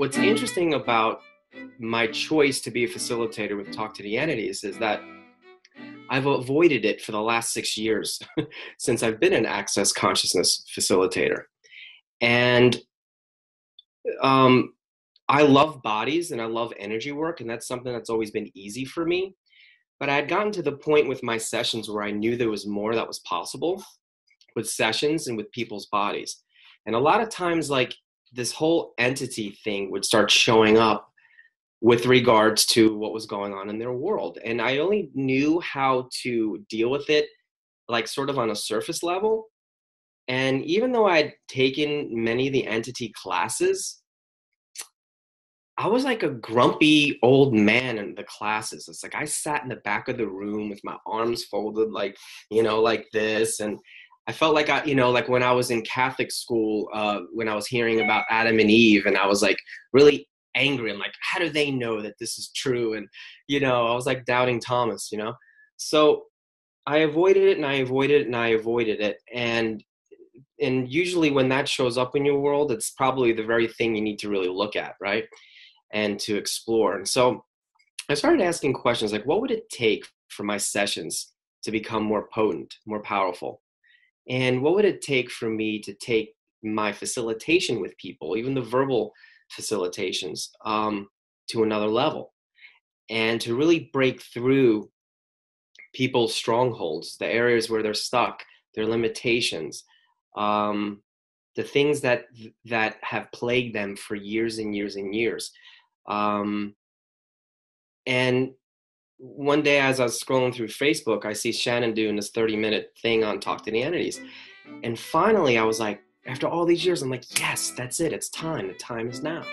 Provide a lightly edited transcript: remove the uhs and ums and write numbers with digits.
what's interesting about my choice to be a facilitator with Talk to the Entities is that I've avoided it for the last 6 years since I've been an access consciousness facilitator. And I love bodies and I love energy work, and that's something that's always been easy for me. But I had gotten to the point with my sessions where I knew there was more that was possible with sessions and with people's bodies. And a lot of times, like, this whole entity thing would start showing up with regards to what was going on in their world. And I only knew how to deal with it, like, sort of on a surface level. And even though I'd taken many of the entity classes, I was like a grumpy old man in the classes. It's like I sat in the back of the room with my arms folded, like, like this. And I felt like like when I was in Catholic school, when I was hearing about Adam and Eve, and I was like really angry. I'm like, how do they know that this is true? And, I was like doubting Thomas, So I avoided it and I avoided it and I avoided it. And usually when that shows up in your world, it's probably the very thing you need to really look at, right? And to explore. And so I started asking questions like, what would it take for my sessions to become more potent, more powerful? And what would it take for me to take my facilitation with people, even the verbal facilitations, to another level, and to really break through people's strongholds, the areas where they're stuck, their limitations, the things that have plagued them for years and years and years. And one day as I was scrolling through Facebook, I see Shannon doing this 30-minute thing on Talk to the Entities. And finally, I was like, after all these years, I'm like, yes, that's it. It's time. The time is now.